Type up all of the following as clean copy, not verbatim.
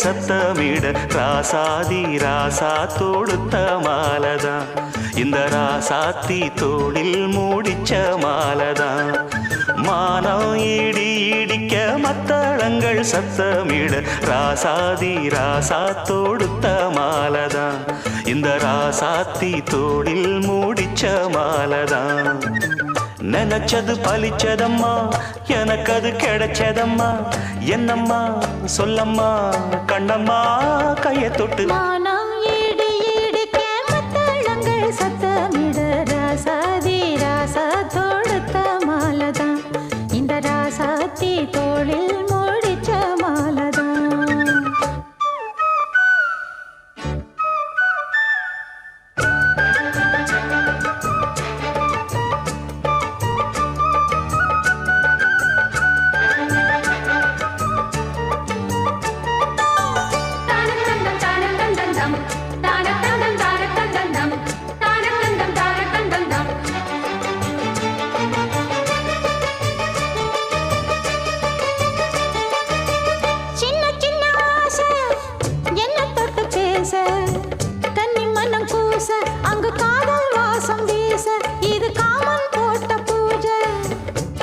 சத்தமிட ராசாதி ராசா தொடுத்த மாலதான் இந்த ராசாத்தி தோளில் மூடிச்ச மாலதான் மானம் இடி இடிக்க மத்தளங்கள் சத்தமிட ராசாதி ராசா தொடுத்த மாலதான் இந்த ராசாத்தி தோளில் மூடிச்ச மாலதான் நினைச்சது பலிச்சதம்மா எனக்கு அது கிடைச்சதம்மா என்னம்மா சொல்லம்மா கண்ணம்மா கைய தொட்டு சத்தமிட ராசாதி ராசா தொடுத்த மாலதான் இந்த ராசாத்தி தோளில் மூடிச்ச மாலதான்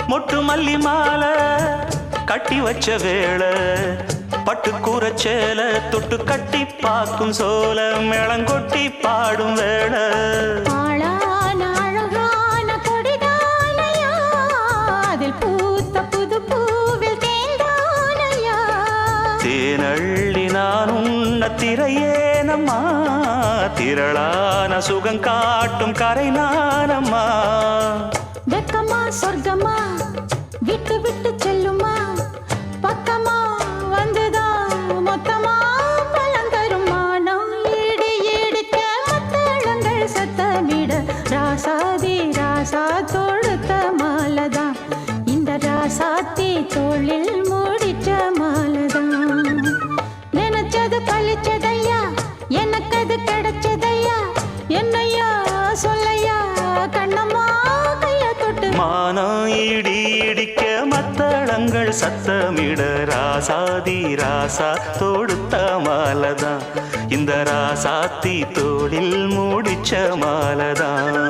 மொட்டு மல்லி மாலை கட்டி வச்ச வேளை பட்டு கூரச்சேல தொட்டு கட்டி பார்க்கும் சோல மேளங்கொட்டி பாடும் வேளை அழகான கொடிதானையா அதில் பூத்த புது பூவில் தேந்தானையா தேனள்ளி நான் உன்ன திரையேனம்மா திரளான சுகம் காட்டும் கரை நானம்மா வெக்கமா சொர்க்கமா விட்டு விட்டு செல்லுமா பக்கமா வந்துதான் மொத்தமா பலம் தருமா நாம் ஈடு ஈடுக்க மத்தளங்கள் சத்தமிட ராசாதி ராசா தொடுத்த மாலதான் இந்த ராசாத்தி தோளில் மூடிச்ச மாலதான் நினைச்சது பழிச்சதையா எனக்கு அது கிடைச்சதையா என்னையா சொல்லையா கண்ணம்மா மானம் இடி இடிக்க மத்தளங்கள் சத்தமிட ராசாதி ராசா தொடுத்த மாலதான் இந்த ராசாத்தி தோளில் மூடிச்ச மாலதான்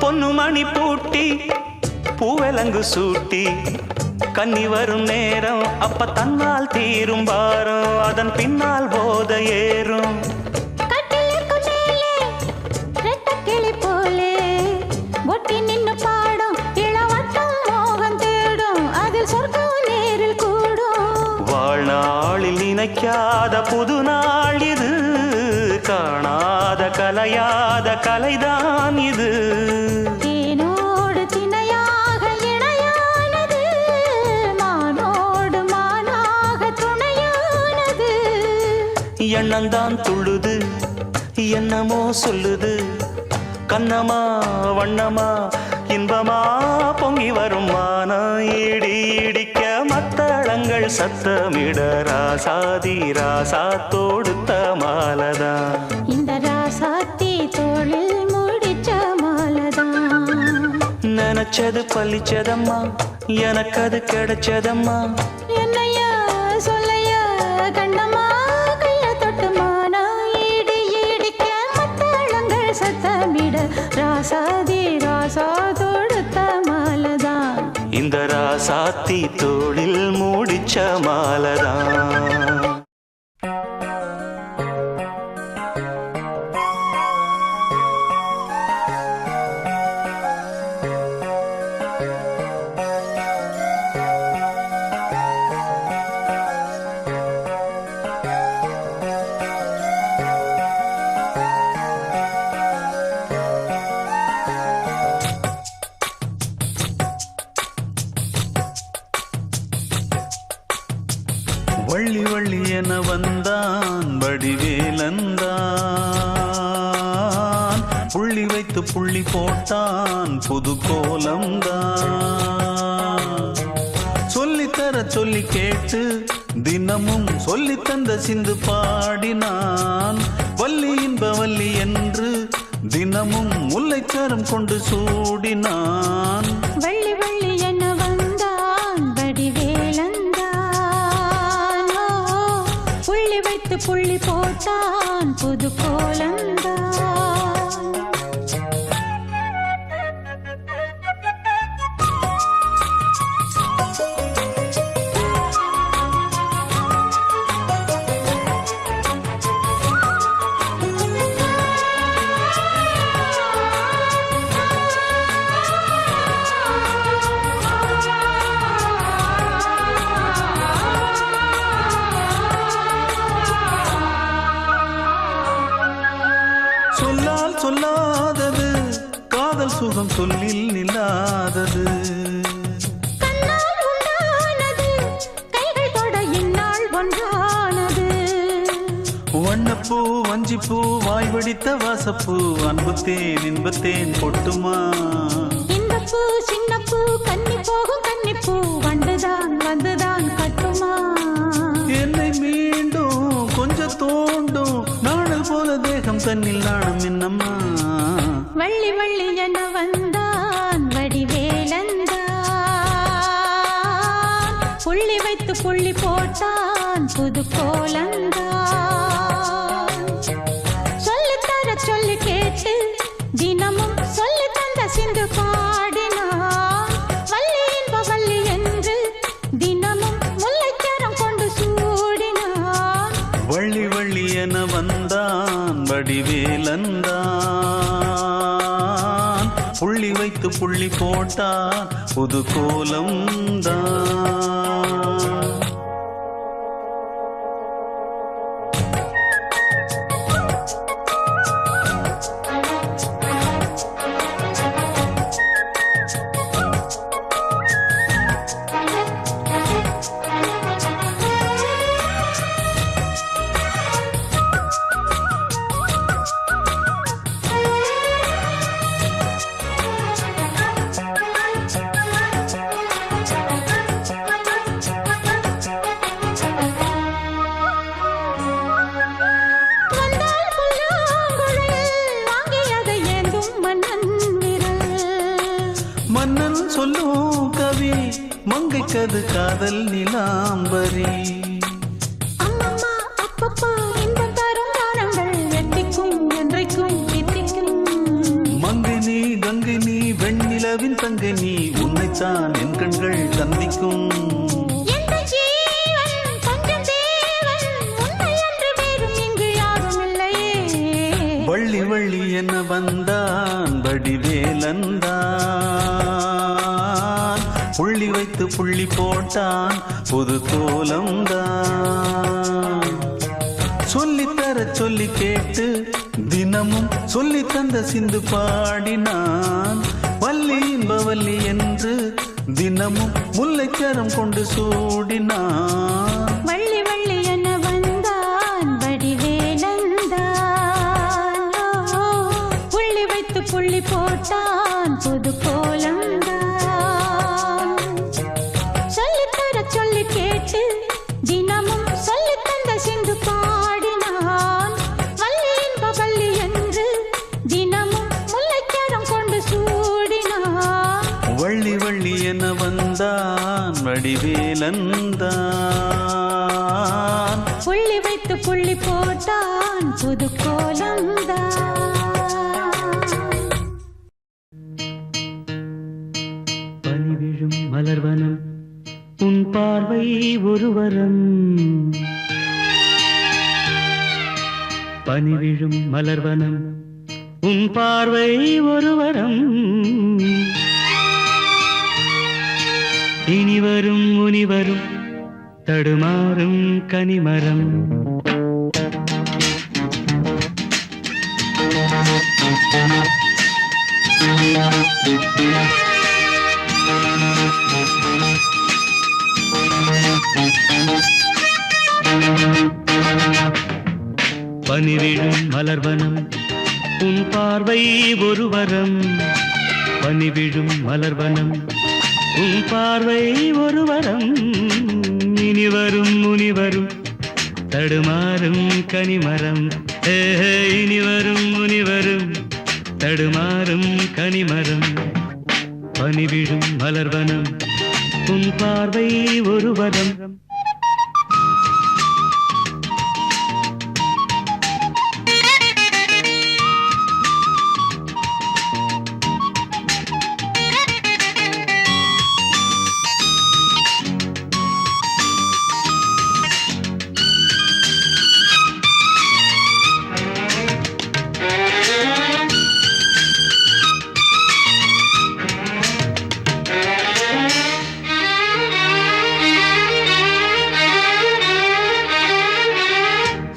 பொன்னு மணி பூட்டி பூவலங்கு சூட்டி கன்னி வரும் நேரம் அப்ப தன்னால் தீரும் பாரம் அதன் பின்னால் போத ஏறும் கிளி போலே ஒட்டி நின்னு பாடும் இளவட்டம் மோகம் தேடும் அதில் சொர்க்கம் நேரில் கூடும் வாழ்நாளில் நினைக்காத புது நாள் இது காணாத கலையாத கலைதான் இது தேனோடு திணையாக இணையானது மானோடு மானாக துணையானது எண்ணந்தான் துள்ளுது என்னமோ சொல்லுது கண்ணமா வண்ணமா இன்பமா பொங்கி வரும் மானம் இடி இடிக்க மத்தளங்கள் சத்தமிட ராசாதி ராசா தொடுத்த மாலதான் இந்த ராசாத்தி தோளில் மூடிச்ச மாலதான் நினைச்சது பழிச்சதம்மா எனக்கு அது கிடைச்சதம்மா என்னையா சொல்லையா கண்ணம்மா கைய தொட்டு மானா ஈடு ஈடிக்க மத்தளங்கள் சத்தமிட ராசாதி ராசா தொடுத்த மாலதான் இந்த ராசாத்தி தோளில் மூடிச்ச மாலதான் வள்ளி வள்ளி என வந்தான் வடிவேலந்தான், புள்ளி வைத்து புள்ளி போட்டான் புது கோலம்தான். சொல்லித்தர சொல்லி கேட்டு தினமும் சொல்லி தந்த சிந்து பாடினான், வள்ளி இன்ப வள்ளி என்று தினமும் முல்லைச்சரம் கொண்டு சூடினான். வள்ளி வள்ளி என வந்தான் வடிவேலந்தான், புள்ளி வைத்து புள்ளி போட்டான் புது கோலந்தான். சொல்லால் சொல்லாதது காதல் சுகம் சொல்லில் நில்லாதது, கண்ணால் உண்டானது கைகள் தொட இந்நாள் ஒன்றானது. வண்ணப்பூ வஞ்சிப்பூ வாய் வடித்த வாசப்பூ, அன்புத்தேன் இன்பத்தேன் பொட்டுமா. இந்த பூ சின்ன பூ கன்னி போகும் கன்னிப்பூ, வண்டுதான் வந்துதான் கட்டுமா. என்னை மீண்டும் கொஞ்சம் தோண்டும் நாடல் போல தேகம் தன்னில் நாணம் என்னம்மா. வள்ளி வள்ளி என வந்தான் வடிவேலந்தான், புள்ளி வைத்து புள்ளி போட்டான் புது கோலந்தான். சொல்லித்தர சொல்லி கேட்டு தினமும் சொல்லி தந்த சிந்து பாடினான், வள்ளி இன்ப வள்ளி என்று தினமும் முல்லைச்சரம் கொண்டு சூடினான். வள்ளி வள்ளி என வந்தான் வடிவேலந்தான், புள்ளி வைத்து புள்ளி போட்டான் புது கோலம்தான். வந்தால் புல்லாங்குழல் வாங்கியதை ஏந்தும் மன்னன் விரல். மன்னன் சொல்லும் கவி மங்கைக்கது காதல் நிலாம்பரி. அம்மம்மா அப்பப்பா இன்பம் தரும் காலங்கள் எட்டிக்கும் என்றைக்கும் தித்திக்கும். மங்கை நீ கங்கை நீ வெண்ணிலவின் தங்கை நீ, உன்னைத்தான் என் கண்கள் சந்திக்கும். எந்த ஜீவன் கொஞ்சம் தேவன், உன்னை அன்று வேறும் இங்கு யாரும் இல்லையே. வள்ளி வள்ளி என வந்தான் வடிவேலந்தான், புள்ளி வைத்து புள்ளி போட்டான் புது கோலம்தான். சொல்லித்தர சொல்லி கேட்டு தினமும் சொல்லி தந்த சிந்து பாடினான், வள்ளி இன்ப வள்ளி என்று தினமும் முல்லைச்சரம் கொண்டு சூடினான். வள்ளி வள்ளி என வந்தான் வடிவேலந்தான், புள்ளி வைத்து புள்ளி போட்டான் புது கோலந்தான். சொல்லித்தர சொல்லி கேட்டு தினமும் சொல்லி தந்த சிந்து பாடினான், வள்ளி இன்ப வள்ளி என்று தினமும் முல்லைச்சரம் கொண்டு சூடினான். வள்ளி வள்ளி என வந்தான் வடிவேலந்தான், புள்ளி வைத்து புள்ளி போட்டான் புது கோலந்தான். பனி விழும் மலர்வனம் உன் பார்வை ஒரு வரம், பனி விழும் மலர்வனம் உன் பார்வை ஒரு வரம். இனிவரும் முனிவரும் தடுமாறும் கனிமரம். பனிவிழும் மலர்வனம் உன் பார்வை ஒரு வரம் பனிவிழும் மலர்வனம் உன் பார்வை ஒரு வரம் இனிவரும் முனிவரும் தடுமாறும் கனிமரம் இனிவரும் முனிவரும் தடுமாறும் கனிமரம் பனிவிழும் மலர்வனம் உன் பார்வை ஒரு வரம்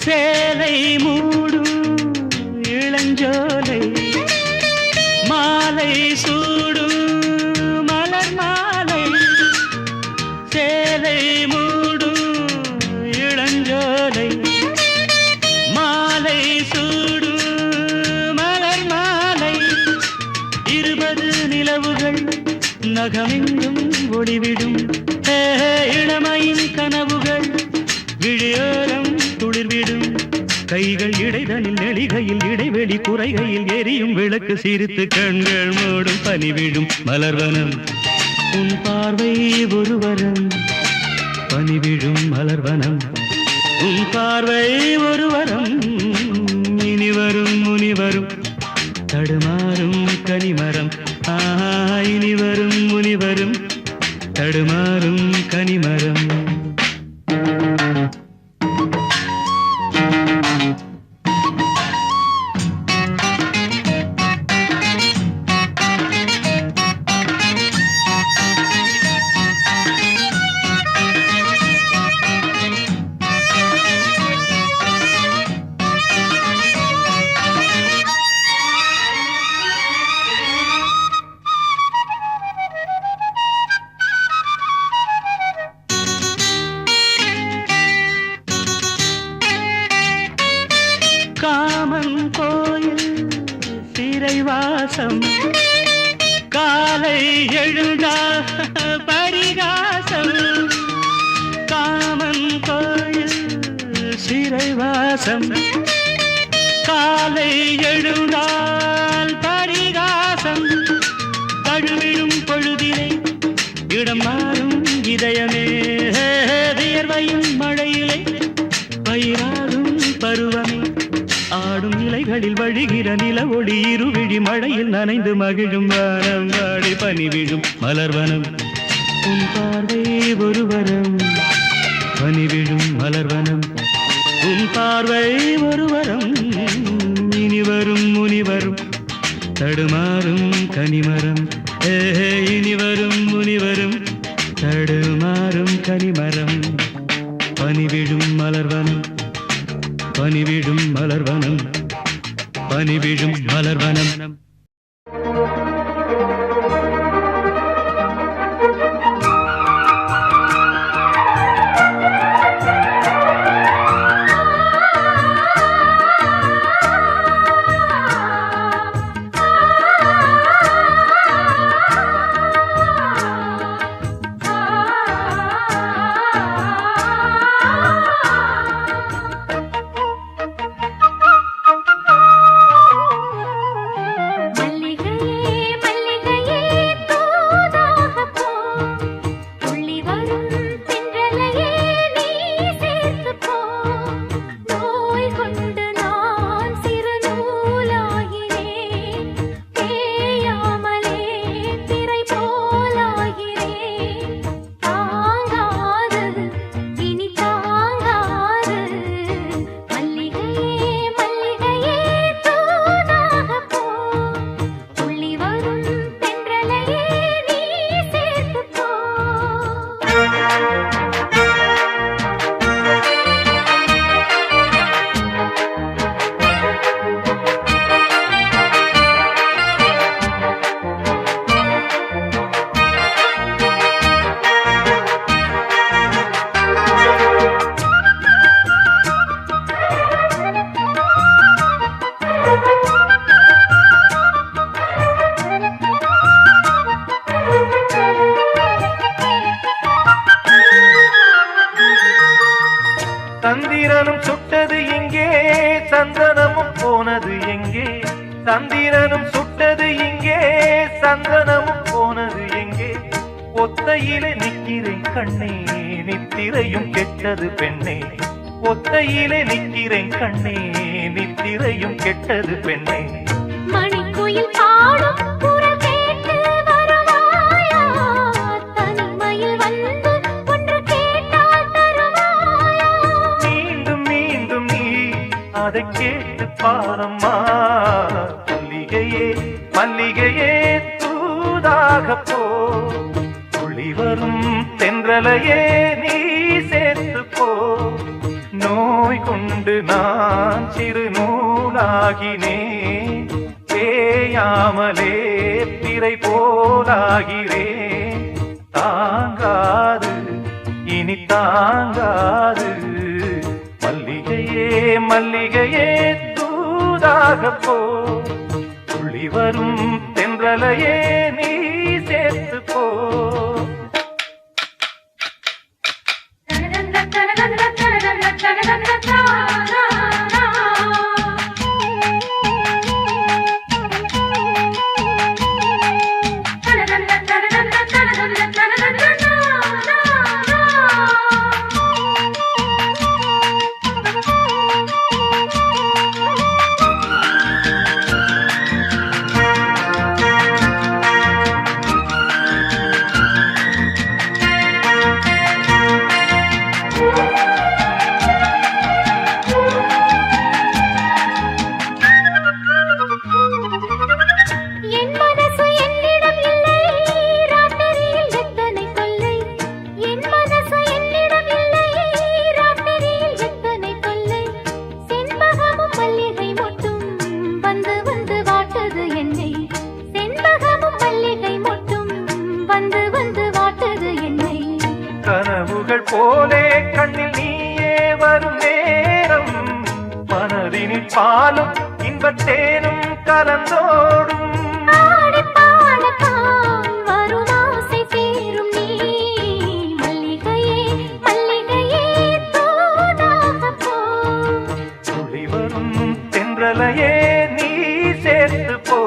சேலை மூடும் இளஞ்சோலை மாலை சூடும் மலர் மாலை சேலை மூடும் இளஞ்சோலை மாலை சூடும் மலர் மாலை 20 நிலவுகள் நகமெங்கும் ஒளிவிடும் இளமையின் கனவுகள் விழியோரம் துளிர்விடும் கைகள் இடைதலில் நெளிகையில் இடைவெளி குறைகையில் எரியும் விளக்கு சிரித்து கண்கள் மூடும் பனிவிழும் மலர்வனம் உன் பார்வை ஒரு வரம் பனிவிழும் மலர்வனம் உன் பார்வை ஒரு வரம் இனிவரும் முனிவரும் தடுமாறும் கனிமரம் இனிவரும் முனிவரும் தடுமாறும் கனிமரம் காமன் கோயில் சிறைவாசம் காலை எழுந்தா பரிகாசம் காமன் கோயில் சிறைவாசம் காலை எழுந்தால் பரிகாசம் தழுவிடும் பொழுதிலே இடம் மாறும் இதயமே வியர்வையும் மழையிலே பயிராடும் பருவமே ஆடும் இலைகளில் வழிகிற நில ஒளி இருவிழி மழையில் நனைந்து மகிழும் வானம் வாடி பனிவிழும் மலர்வனம் உன் பார்வை ஒரு வரம் பனிவிழும் மலர்வனம் உன் பார்வை ஒரு வரம் இனிவரும் முனிவரும் தடுமாறும் கனிமரம் இனிவரும் முனிவரும் தடுமாறும் கனிமரம் பனிவிழும் மலர்வனம் பனிவிழும் மலர்வனம் பனிவிழும் மலர்வனம் சந்திரனும் சுட்டது எங்கே சந்தனமும் போனது எங்கே சந்திரனும் சுட்டது இங்கே சந்தனமும் போனது எங்கே ஒத்தையிலே நிற்கிறேன் கண்ணே நித்திரையும் கெட்டது பெண்ணே ஒத்தையிலே நிற்கிறேன் கண்ணே நித்திரையும் கெட்டது பெண்ணே மணிக்குயில் பாடும் குரல் கேட்டு வருவாயா தனிமையில் வந்து ஒன்று கேட்டால் தருவாயா மீண்டும் மீண்டும் நீ அதை கேட்டு பாரம்மா மல்லிகையே மல்லிகையே தூதாக போ துளி வரும் தென்றலையே நீ சேர்த்து போ நோய் கொண்டு நான் சிறு நூலாகினேன் தேயாமலே பிறை போலாகிறேன் தாங்காது இனி தாங்காது மல்லிகையே மல்லிகையே தூதாக போ துளி வரும் தென்றலையே நீ சேர்த்து போ கனவுகள் போலே கண்ணில் நீயே வரும் நேரம் மனதினில் பாலும் இன்பத்தேனும் கலந்தோடும் துளி வரும் தென்றலையே நீ சேர்த்து போ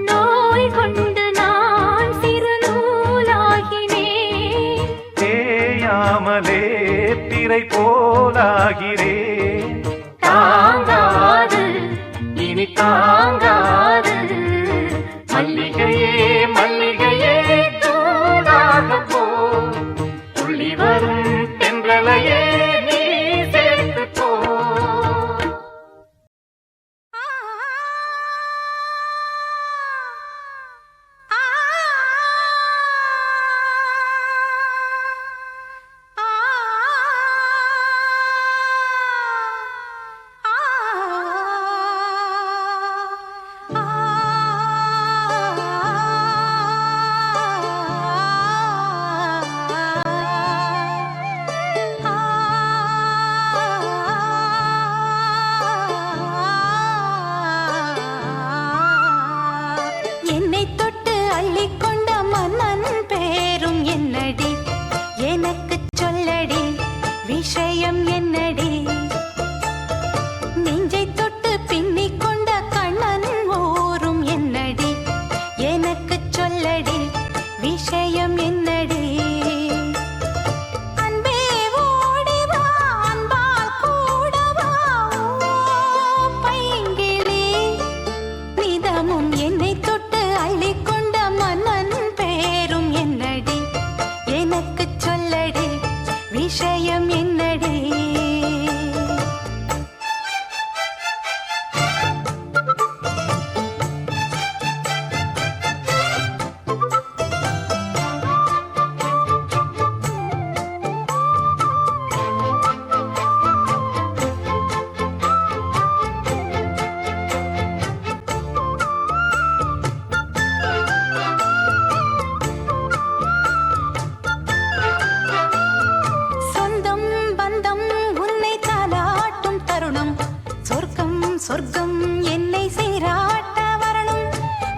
நோய் கொண்டு நான் சிறு நூலாகினேன் தேயாமலே பிறை போலாகிறேன் தாங்காது இனி தாங்காது மல்லிகையே மல்லிகையே தூதாக போ துளி வரும் தென்றலையே நீ சேர்த்து போ என்னை தொட்டு அள்ளிக்கொண்ட மன்னன் பேரும் என்னடி எனக்கு சொல்லடி விஷயம் என்னடி நெஞ்சை தொட்டு பின்னிக் கொண்ட கண்ணன் ஓரும் என்னடி எனக்கு சொல்லடி விஷயம் என்னடி அன்பே ஓடி வா அன்பால் கூட வா பைங்கிளி நிதமும் என்னை தொட்டு அள்ளிக்கொண்ட மன்னன் பேரும் என்னடி எனக்கு சொல்லடி விஷயம் என்னடி சொந்தம் பந்தம் உன்னை தாலாட்டும் தருணம் சொர்க்கம் சொர்க்கம் என்னை சீராட்ட வரணும்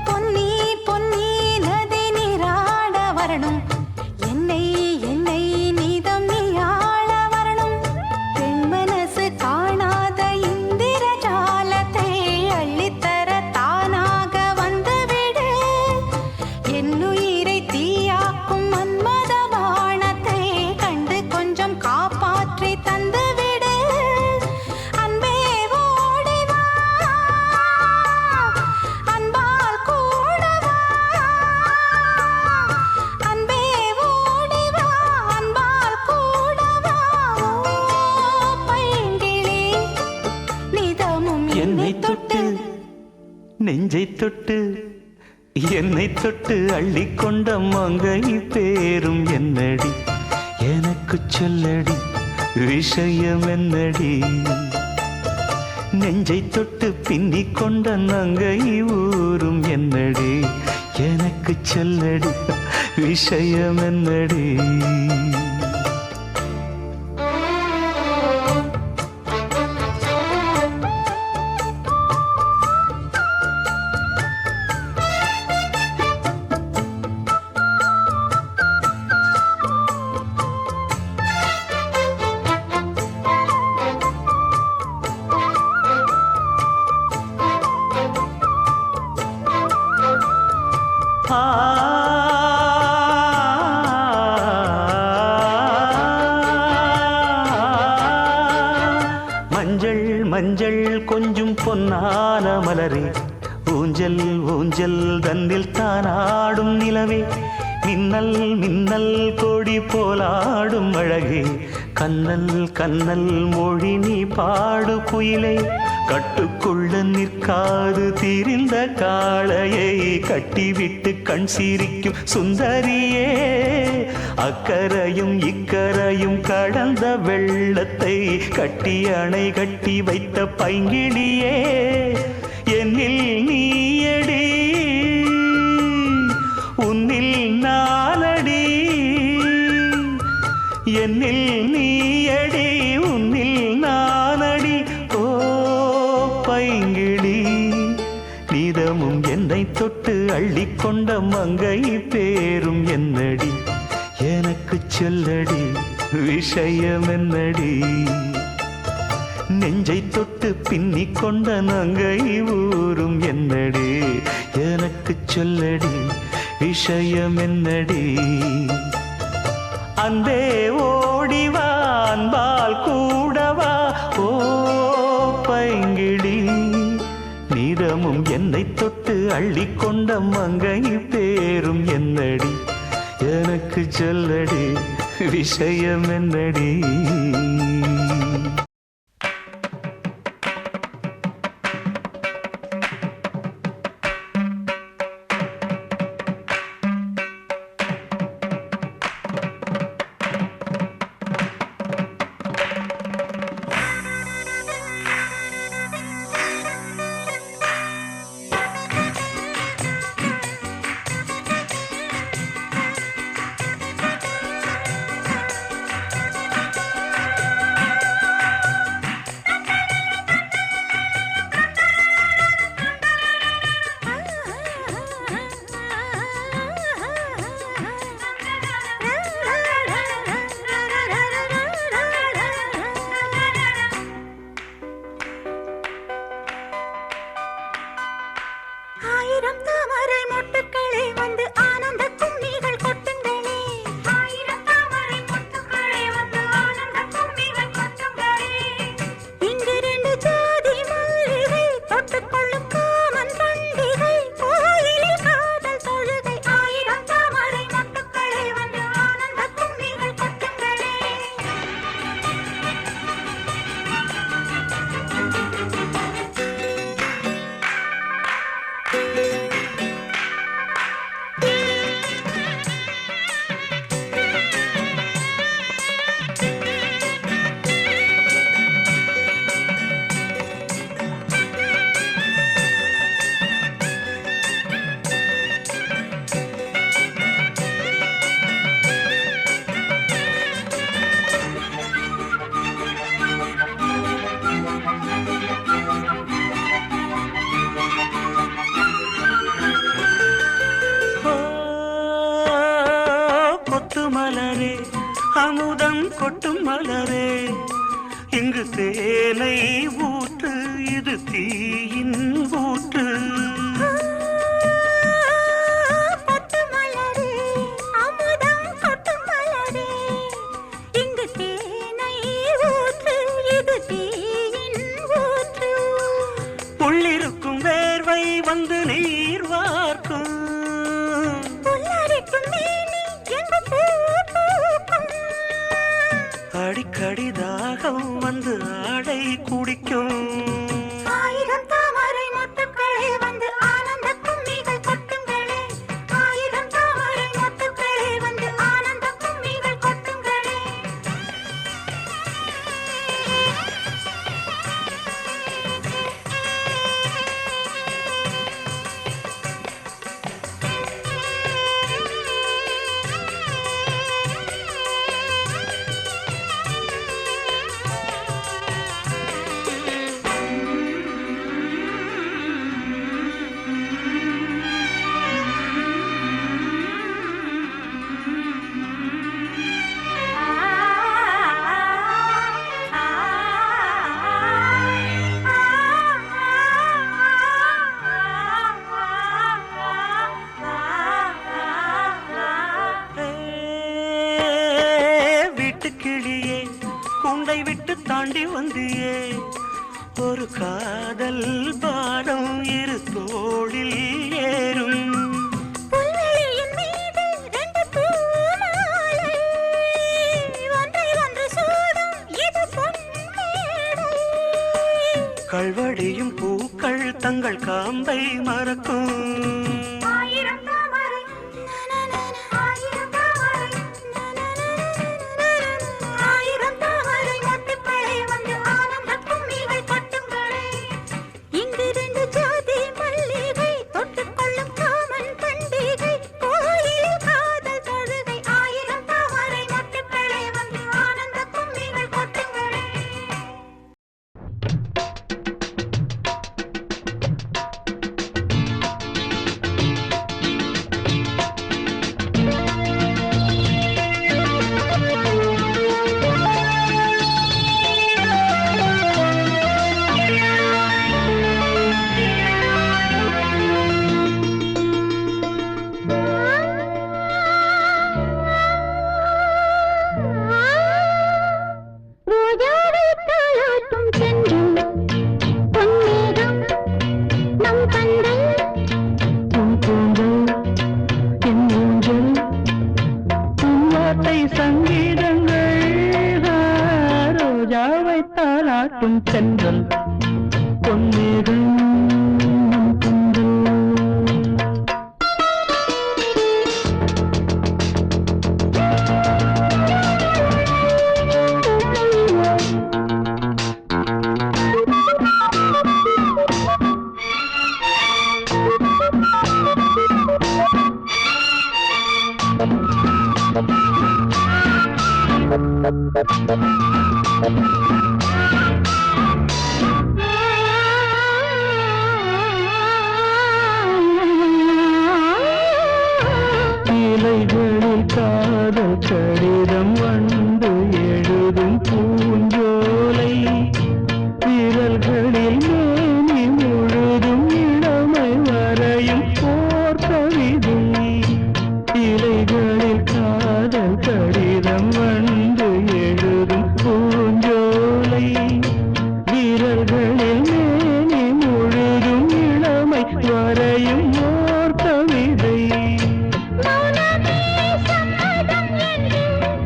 பொன்னி பொன்னி நதி நீராட வரணும் என்னை என்னை நீதம் நீ ஆள வரணும் பெண் தந்துவிடு அன்பே ஓடி வா அன்பால் கூடவா அன்பே ஓடி வா அன்பால் கூடவா ஓ பைங்கிளி நிதமும் என்னை தொட்டு நெஞ்சை தொட்டு என்னை தொட்டு அள்ளிக்கொண்ட மங்கை பேரும் என்னடி எனக்கு சொல்லடி விஷயம் என்னடி நெஞ்சை தொட்டு பின்னிக் கொண்ட நங்கை ஊரும் என்னடி எனக்கு சொல்லடி விஷயம் என்னடி மஞ்சள் மஞ்சள் கொஞ்சம் பொன்னான மலரே ஊஞ்சல் ஊஞ்சல் தன்னில் தானாடும் நிலவே மின்னல் மின்னல் கொடி போலாடும் அழகே கண்ணல் கண்ணல் மொழி நீ பாடு குயிலே கட்டுக்குள்ள நிற்காது தீரிந்த காளையை கட்டிவிட்டு கண் சிரிக்கும் சுந்தரியே அக்கரையும் இக்கரையும் கடந்த வெள்ளத்தை கட்டி அணை கட்டி வைத்த பைங்கிளியே என்னில் நீயடி உன்னில் நானடி என்னில் நீயடி உன்னில் நானடி ஓ பைங்கிளி நீதமும் என்னை தொட்டு அள்ளிக்கொண்ட மங்கை பேரும் என்னடி எனக்கு சொல்லடி விஷயம் என்னடி நெஞ்சை தொட்டு பின்னிக் கொண்ட நங்கை ஊரும் என்னடி எனக்கு சொல்லடி விஷயம் என்னடி அன்பே ஓடிவா அன்பால் கூடவா ஓ பைங்கிளி நீதமும் என்னை தொட்டு அள்ளிக்கொண்ட மங்கை பேரும் என்னடி எனக்கு சொல்லடி விஷயம் என்னடி ஆயிரம் தாமரை மொட்டுக்களே வந்து ஆனந்த கும்மிகள் கொட்டுங்களே ஆயிரம் தாமரை மொட்டுக்களே வந்து ஆனந்த கும்மிகள் கொட்டுங்களே இங்கு ரெண்டு ஜாதி மல்லிகை தொட்டுக்கொள்ளும் காமன் பண்டிகை கோயிலில் காதல் தொழுகை ஆயிரம் தாமரை மொட்டுக்களே வந்து ஆனந்த கும்மிகள் கொட்டுங்களே மலரே அமுதம் கொட்டும் மலரே இங்கு தேனை ஊற்று இது தீயின் ஊற்று பட்டு மலரே அமுதம் கொட்டும் மலரே இங்கு தேனை வந்து நீர் வார்க்கும் புல்லரிக்கும் மேனி எங்கு பூ பூக்கும். அடிக்கடி தாகம் வந்து ஆடை குடிக்கும் ஆயிரம் தாமரை முத்துக்களே வந்து ஆனந்த கும்மிகள் கொட்டுங்களே. ஆயிரம் தாமரை முத்துக்களே வந்து ஆனந்த கும்மிகள் கொட்டுங்களே. வீட்டுக்கிளியே கூண்டை விட்டு தாண்டி வந்தியே ஒரு காதல் பாரம் இரு தோளில் ஏறும் புல்வெளியின் மீது ரெண்டு பூமாலை ஒன்றை ஒன்று சூடும் இது பொன்மேடை. கல்வடியும் பூக்கள் தங்கள் காம்பை மறக்கும் ஆயிரம் தாமரை ஆயிரம் தாமரை ஆயிரம் தாமரை முத்துக்களே வந்து ஆனந்த கும்மிகள் கொட்டுங்களே. இங்கு ரெண்டு ஜாதி மல்லிகை தொட்டுக்கொள்ளும் காமன் பண்டிகை கோயிலில் காதல் தொழுகை. ஆயிரம் தாமரை முத்துக்களே வந்து ஆனந்த கும்மிகள் கொட்டுங்களே. ரோஜாவை தாலாட்டும் சென்றும் பொன்மேகம் நம் கண்கள். உன் கூந்தல் என் ஊஞ்சல் உன் வார்த்தை சங்கீதங்கள் ரோஜாவை தாலாட்டும் சென்றல் பொன்மேகம் நம் கூந்தல். இலைகளில் காதல் கடிதம் வந்து எழுதும் பூஞ்சோலை விரல்களில் மேனி முழுதும் இளமை வரையும் போர் கவிதை. இலைகளில் காதல் கடிதம் வந்து எழுதும் பூஞ்சோலை வீரர்களில் மேனி முழுதும் இளமை வரையும் ஓர் கவிதை. மௌனமே சம்மதம் என்று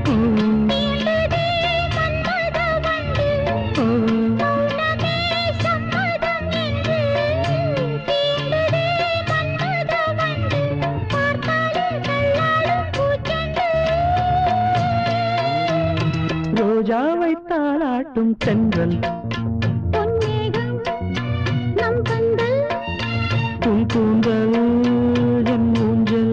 தீண்டதே மன்மத வண்டு. மௌனமே சம்மதம் என்று தீண்டதே மன்மத வண்டு. பார்த்தாலே கல்லாடும் பூச்செண்டு. ரோஜாவை தாளாட்டும் தென்றல் பொன்மேகம் நம் கண்கள். உன் கூந்தல் என் ஊஞ்சல்.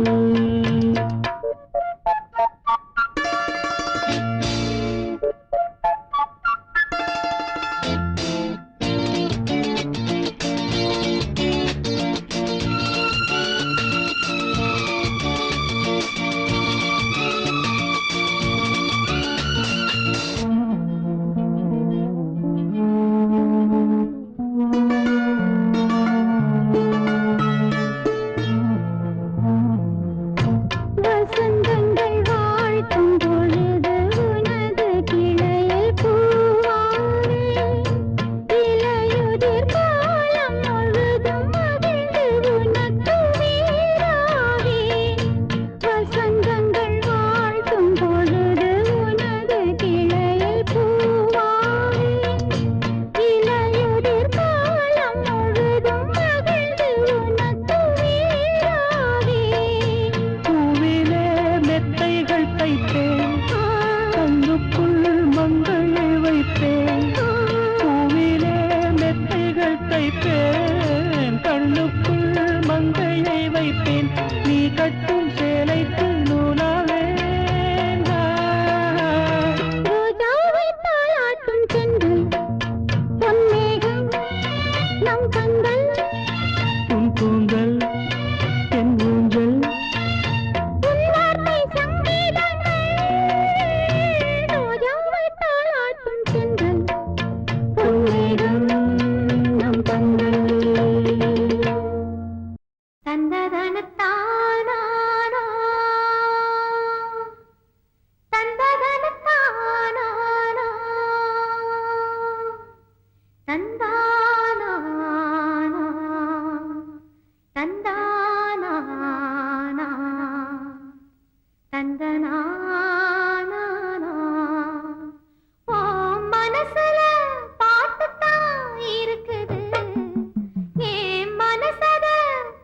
தந்தானா தந்தானா தந்தனா மனசுல பாட்டுத்தான் இருக்குது, என் மனசத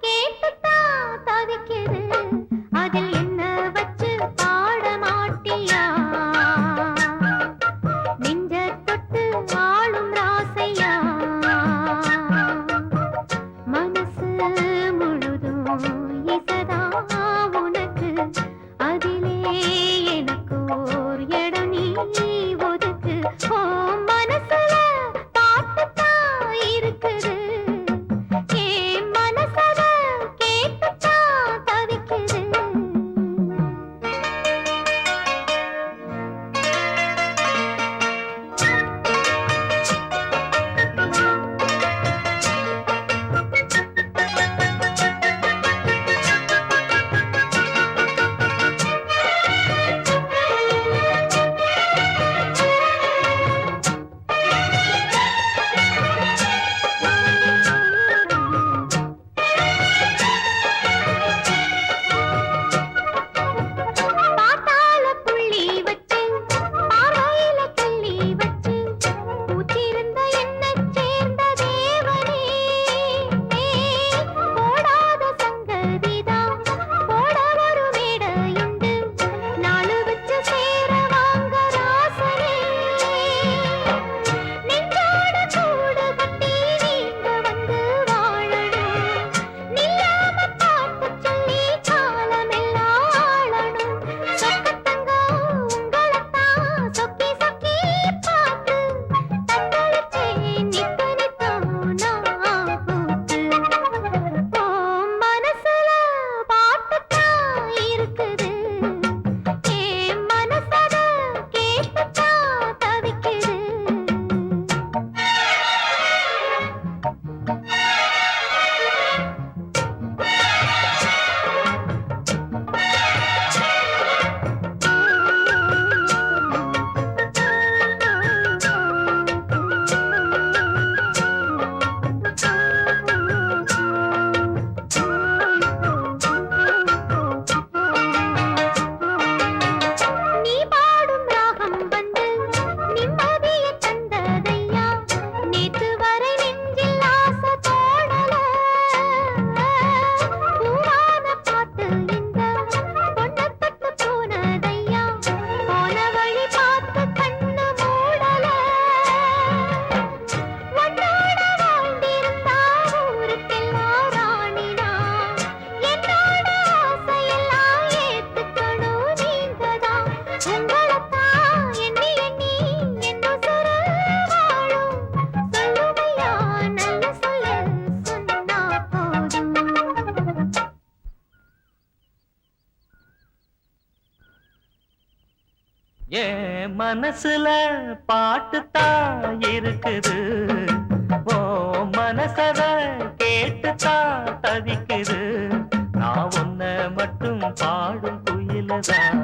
கேட்டுத்தான் தவிக்குது. அதில் என்ன வச்சு பாட மாட்டியா? நெஞ்ச தொட்டு ஆளும் ராசையா, மனசு முழுதும் இசதா உனக்கு, அதிலே எனக்கு ஓர் இடம் நீ ஒதுக்கு. ஓ மனசுல பாட்டுத்தான் இருக்குது, என் மனசத கேட்டுத்தான் தவிக்குது. பாத்தால புள்ளி வச்சு பார்வையில தள்ளி வச்சு பூத்திருந்த என்னைச் சேர்ந்த தேவனே, போடாத சங்கதிதான் போட ஒரு மேடையுண்டு, நாளு வச்சு சேர வாங்க ராசனே. நெஞ்சோட கூடு கட்டி நீங்க வந்து வாழணும், நில்லாம பாட்டு சொல்லி காலமெல்லாம் ஆளணும். சொக்கத்தங்கம் உங்களைத்தான் சொக்கி சொக்கி பார்த்து தத்தளிச்சேன் நித்து நித்தம் நான் பூத்து. ஓ மனசுல பாட்டுத்தான் இருக்குது, என் மனசத கேட்டுத்தான் தவிக்குது. நீ பாடும் ராகம் வந்து நிம்மதியை தந்ததையா, நேத்து வரை நெஞ்சில் ஆசை தோணல. பூவான பாட்டு இந்த பொண்ணை தொட்டு போனதையா, போன வழி பார்த்து கண்ணு மூடல. உன்னோட வாழ்ந்திருந்தா ஊருக்கெல்லாம் ராணினா, என்னோட ஆசையெல்லாம் ஏத்துக்கணும் நீங்கதான். உங்களைத்தான் எண்ணி எண்ணி என் உசுரு வாழும், சொல்லுமையா நல்ல சொல்ல சொன்னா போதும். ஏன் மனசுல பாட்டுத்தான் இருக்குது, ஓ மனசத கேட்டுத்தான் தவிக்குது. நான் உன்னை மட்டும் பாடும் குயிலதான்,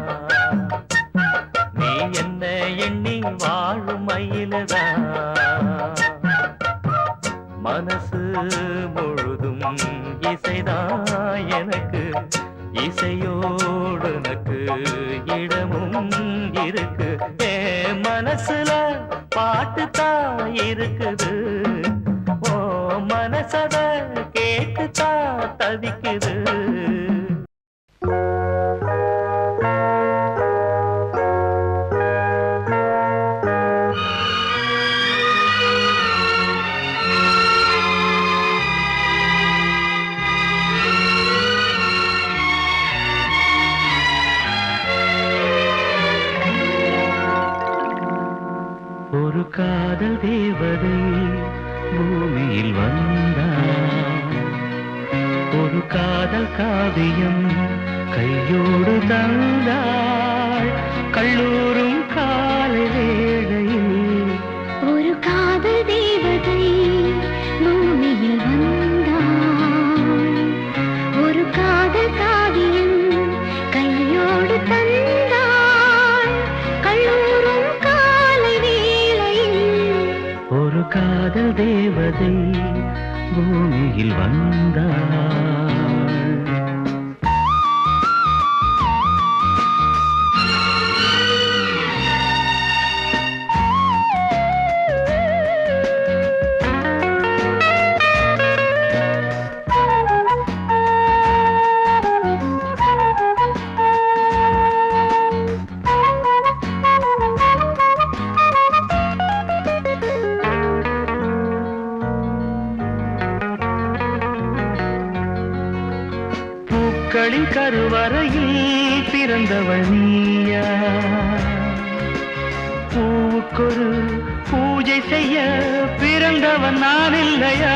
நீ என்ன எண்ணி வாழும் மயிலதான். மனசு முழுதும் இசைதான் எனக்கு, இசையோடு எனக்கு இடமும் இருக்கு. என் மனசுல பாட்டுத்தான் இருக்குது, ஓ மனசத கேட்டுத்தான் தவிக்குது. ஒரு காதல் தேவதை பூமியில் வந்தார், ஒரு காதல் காவியம் கையோடு தந்தாள். கல்லூரும் காலை வேளையில் ஒரு காதல் தேவதை பூமியில் வந்தாள், ஒரு காதல் காவியம் கையோடு தந்தாள். கல்லூரும் காலை வேளையில் ஒரு காதல் காதல் தேவதை பூமியில் வந்தாள். பூக்களின் கருவறையில் பிறந்தவள் நீயா? பூவுக்கொரு பூஜை செய்ய பிறந்தவன் நான் இல்லையா?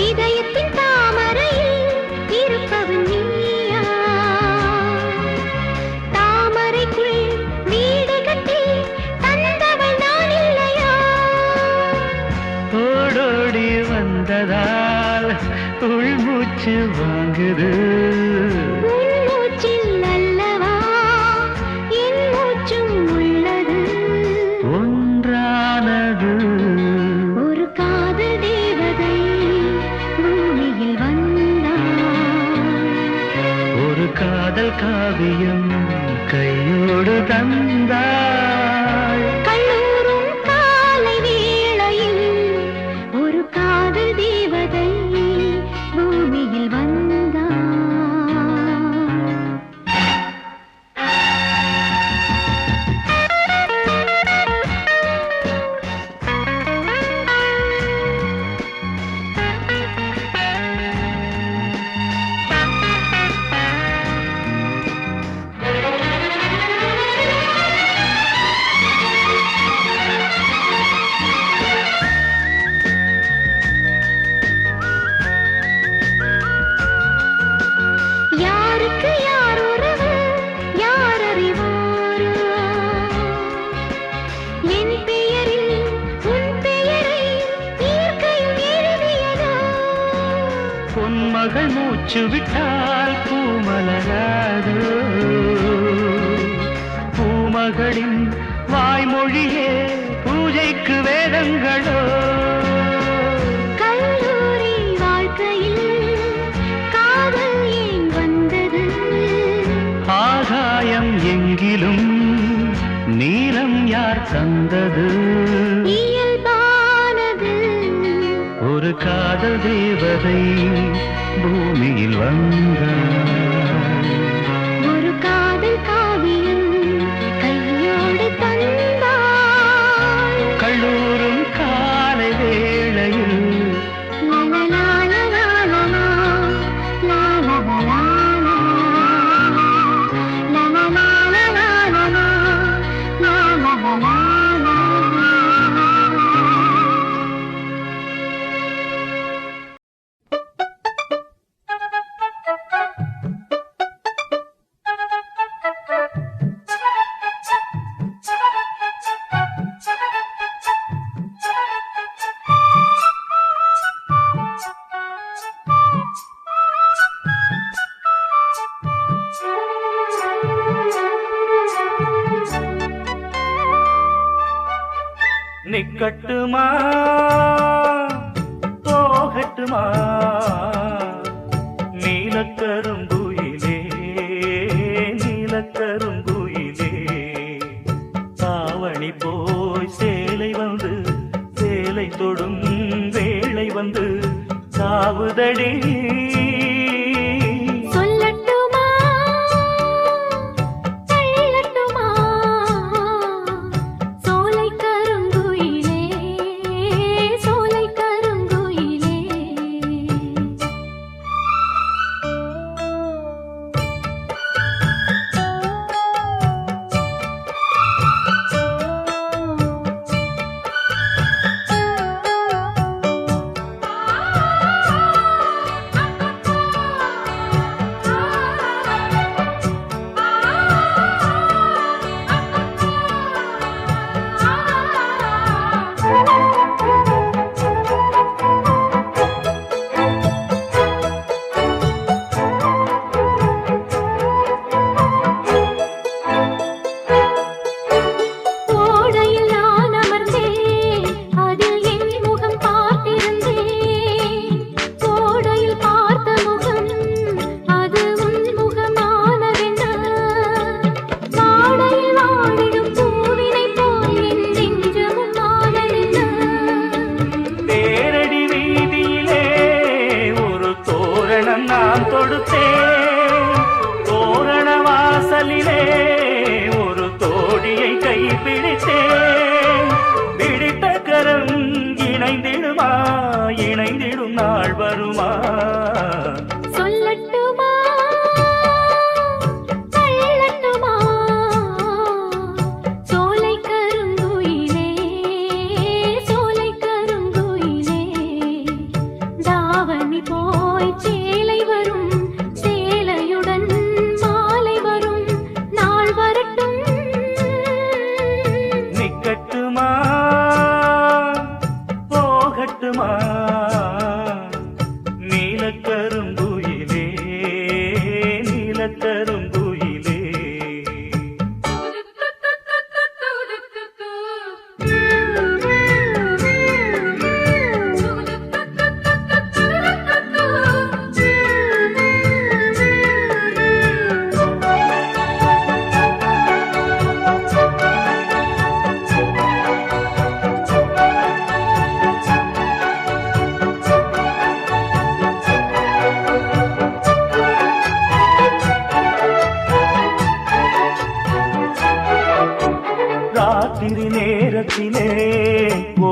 இதயத்தின் தாமரையில் இருப்பவன் நீயா? தாமரைக்குள் வீடு கட்டி தந்தவள் நான் இல்லையா? ஓடோடி வந்ததால் உள்மூச்சு வாங்குது. உன் மூச்சில் அல்லவா என் மூச்சும் உள்ளது. ஒன்றானது ஒரு காதல் தேவதை பூமியில் வந்தாள். ஒரு காதல் காவியம் கையோடு தந்தாள். கல்லூரும் காலை வேளையில் ஒரு காதல் தேவதை பூமியில் வந்தாள். யாருக்கு யார் உறவு யார் அறிவாரோ? என் பெயரில் உன் பெயரை இயற்கையும் எழுதியதோ? பொன்மகள் மூச்சு விட்டால் பூமலராதோ? பூமகளின் வாய்மொழியே பூஜைக்கு வேதங்களோ? கல்லூரி வாழ்க்கையில் காதல் ஏன் வந்தது? ஆகாயம் எங்கிலும் நீலம் யார் தந்தது? இயல்பானது ஒரு காதல் தேவதை பூமியில் வந்தாள். ஒரு காதல் காவியம் கையோடு தந்தாள். கல்லூரும் காலை வேளையில் நிக்கட்டுமா போகட்டுமா நீலக்கருங்குயிலே நீலக்கருங்குயிலே தாவணி போய் சேலை வந்து சேலை தொடும் வேளை வந்து சாவுதடி சொல்லட்டுமா சொல்லட்டுமா சோலை கருங்குயிலே சோலை கருங்குயிலே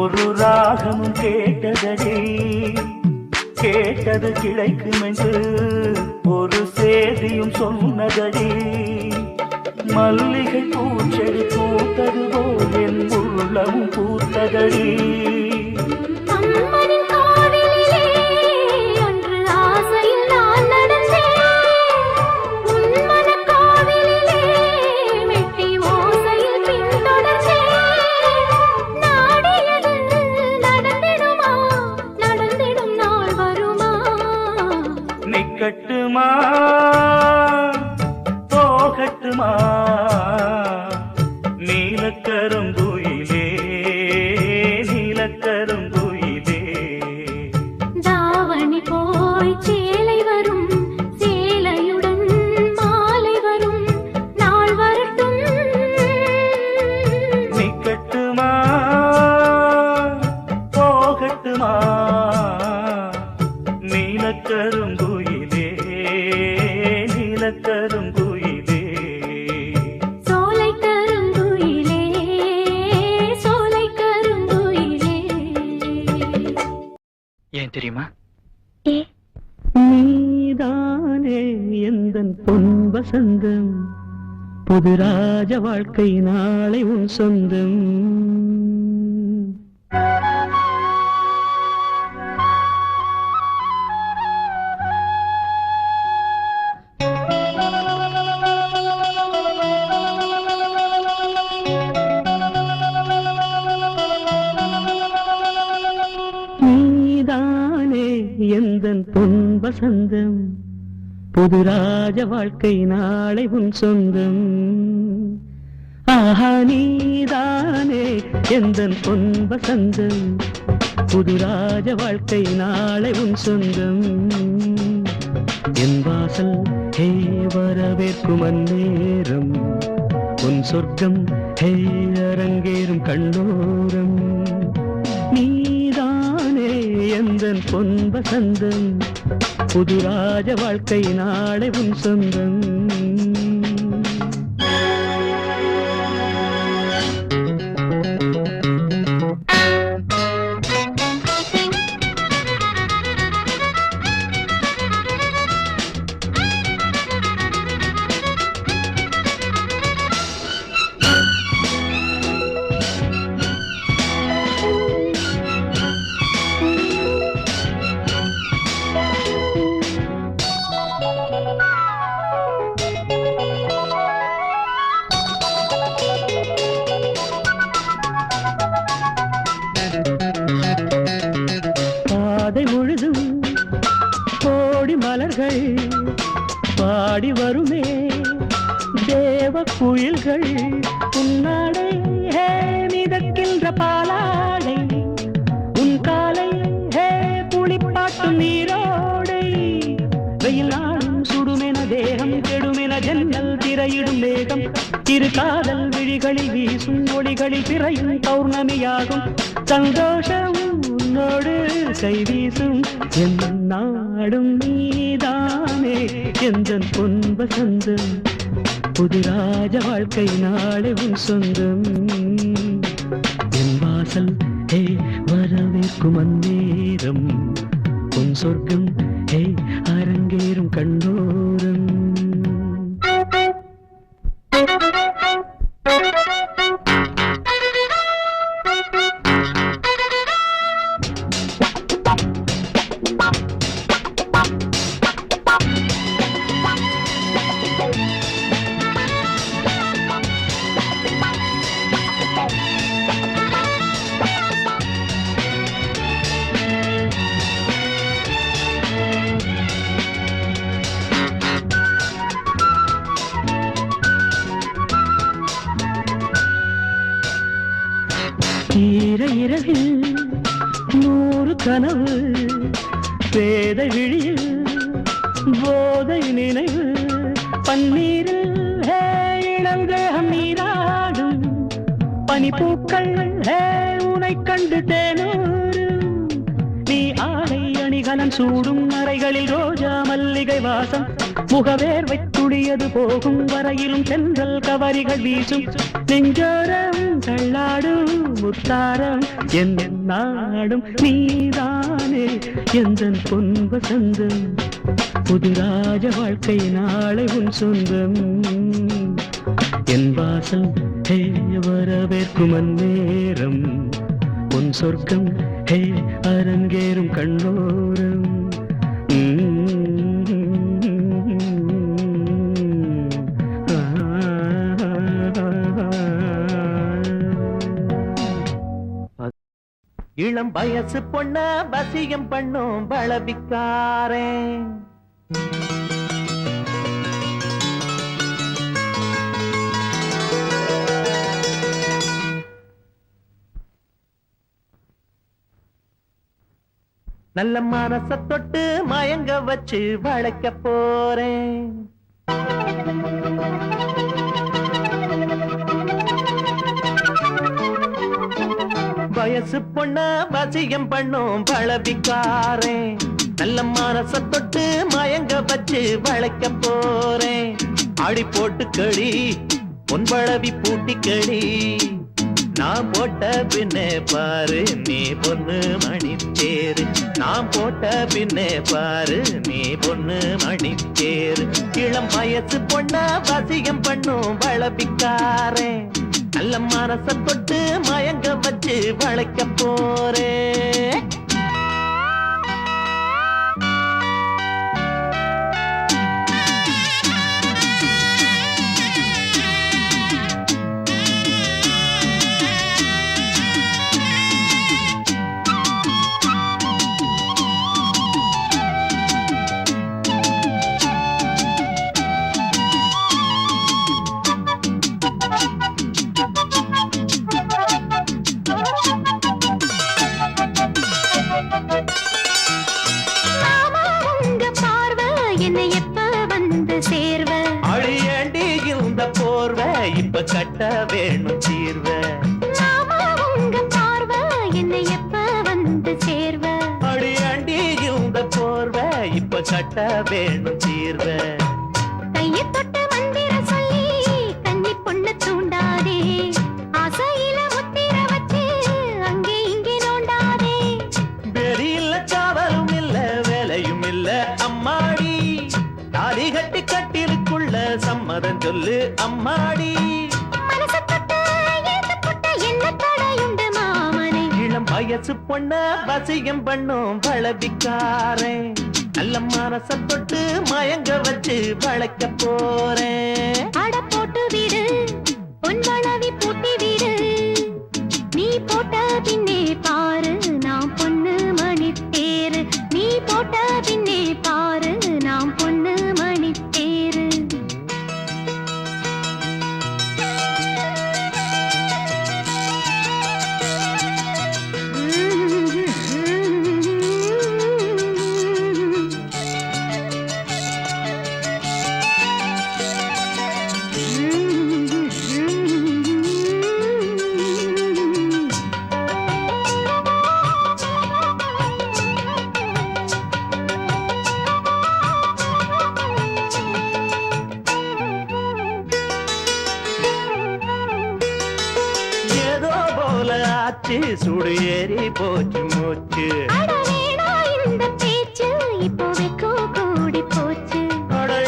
ஒரு ராகமும் கேட்டதடி, கேட்டது கிடைக்கும் என்று ஒரு சேதியும் சொன்னதடி. மல்லிகை பூச்செடி பூத்தது போல் என் உள்ளமும் பூத்ததடி. அம்மனின் காதலிலே அன்று ஆசையில் நான் நடந்தேன். உன் மனக் கோவிலிலே மெட்டி ஓசையில் பின்தொடர்ந்தேன். நாடியது நடந்திடுமா, நடந்திடும் நாள் வருமா? நிக்கட்டுமா போகட்டுமா நீலக்கருங்குயிலே, நீலக்கருங்குயிலே. தாவணி போய் சேலை வரும், சேலையுடன் மாலை வரும், நாள் வரட்டும். நிக்கட்டுமா போகட்டுமா நீலக்கருங்குயிலே, நீலக்கருங்குயிலே. சோலை கருங்குயிலே, சோலை கருங்குயிலே. ஏன் தெரியுமா? ஏ நீதானே எந்தன் பொன் வசந்தம், புது ராஜ வாழ்க்கை நாளை உன் சொந்தம். நீதானே எந்தன் பொன் வசந்தம், புது ராஜ வாழ்க்கை நாளை உன் சொந்தம். ஆஹா நீதானே எந்தன் பொன் வசந்தம், புது ராஜ வாழ்க்கை நாளை உன் சொந்தம். என் வாசல் ஹே வரவேற்கும் அந்நேரம், உன் சொர்க்கம் ஹே அரங்கேறும் கண்ணோரம். நீதானே எந்தன் பொன் வசந்தம், புது ராஜ வாழ்க்கை நாளை உன் சொந்தம். பாதை முழுதும் கோடி மலர்கள் பாடி வருமே தேவ குயில்கள். உன்னாடை ஹே மிதக்கின்ற பாலாடை, உன் காலை ஹே புளிப்பாட்டும் நீரோடை. வெயில் நாளும் சுடுமென தேகம் கெடுமென ஜன்னல் திரையிடும் மேகம். இரு காதல் விழிகளில் வீசும் ஒளிகளில் பிறையும் பௌர்ணமியாகும். சந்தோஷம் உன்னோடு கை வீசும் என் நாடும் நீதானே எந்தன் பொன் வசந்தம், புது ராஜ வாழ்க்கை நாளை உன் சொந்தம். என் வாசல் ஹே வரவேற்கும் அந்நேரம், உன் சொர்க்கம் ஹே அரங்கேறும் கண்ணோரம். இரவில் 100 கனவு, பேதை விழியில் போதை நினைவு. பன்னீரில் ஹே இளந்தேகம் நீராடும், பனிப்பூக்கள் ஹே உனை கண்டு தேனூரும். நீ ஆடை அணிகலன் சூடும் அறைகளில் ரோஜா மல்லிகை வாசம், முகவேர்வை துளியது போகும் வரையிலும் தென்றல் கவரிகள் வீசும் நெஞ்சோரம் தள்ளாடும் முத்தாரம் என் நாடும் நீதானே எந்தன் பொன் வசந்தம் புது ராஜ வாழ்க்கை நாளை உன் சொந்தம் என் வாசல் ஹே வரவேற்கும் அந்நேரம் உன் சொர்க்கம் ஹே அரங்கேறும் கண்ணோரம் இளம் வயசு பொண்ண வசியம் பண்ணும் பலவிக்காரே நல்ல மனச தொட்டு மயங்க வச்சு வளைக்க போறேன் வயசு பொண்ண வசியம் பண்ணும் பலவிக்காரே நல்ல மனச தொட்டு மயங்க வச்சு வளைக்க போறேன் ஆடி போட்டு கடி பொன்பளவி பூட்டி கடி நான் போட்ட பின்னே பாரு நீ பொண்ணு மணி தேரு நான் போட்ட பின்னே பாரு நீ பொண்ணு மணி தேரு இளம் வயசு பொண்ண வசியம் பண்ணும் வளபிக்காரே நல்ல மனச தொட்டு மயங்க வச்சு வளைக்க போறேன் இப்ப கட்ட வேணும் தீர்வ உங்க பார்வை என்னை எப்ப வந்து சேர்வ அடியாண்டி இந்த போர்வ இப்ப கட்ட வேணும் தீர்வ கைய தொட்டு மந்திர சொல்லி கன்னி பொண்ணு தூண்டாதே ஆசையில முத்திர வச்சு அங்கே இங்கே நோண்டாதே வெறி இல்ல காவலும் இல்ல வேலையும் இல்ல அம்மாடி தாலி கட்டி கட்டிலுக்குள்ள சம்மதம் சொல்லு அம்மாடி வயசு பொண்ண வசியம் பண்ணும் பலவிக்காரே நல்ல மனச தொட்டு மயங்க வச்சு வளைக்க போறேன் அட போட்டு விடு பொன்வளவி பூட்டி விடு நீ போட்ட பின்னே பாரு நான் பொண்ணு மணி தேரு நீ போட்ட பின்னே பாரு நான் பொண்ணு மணி தேரு சுடு ஏறி போச்சு மூச்சு இந்த பேச்சு இப்போதைக்கு கூடி போச்சு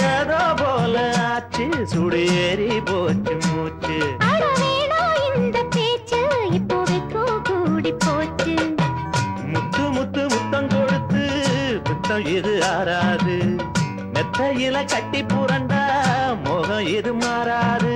ஏதோ போல ஆச்சு சுடு ஏறி போச்சு மூச்சு இந்த பேச்சு இப்போதைக்கு கூடி போச்சு முத்து முத்து முத்தம் கொடுத்து முத்தம் இது ஆறாது மெத்தையில கட்டி புரண்டா மோகம் இது மாறாது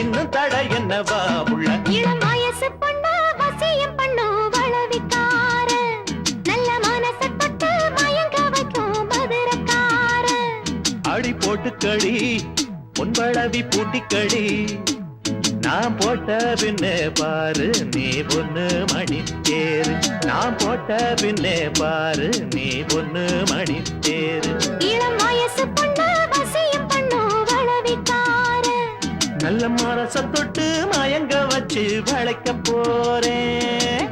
இன்னும் தட என்னவா உள்ள இளம் வயசு பொண்ணு வசியம் பண்ணு வளவிக்கார நல்ல மனச தொட்டு மயங்க வைக்கும் மதுரக்கார அடி போட்டு கடி பொன்பளவி பூட்டி கடி நான் போட்ட பின்னே பாரு நீ பொண்ணு மணி தேரு நான் போட்ட பின்னே பாரு நீ பொண்ணு மணி தேரு இளம் வயசு பொண்ணு வசியம் பண்ணு வளவிக்கார நல்ல மரச தொட்டு மயங்க வச்சு வளைக்க போறேன்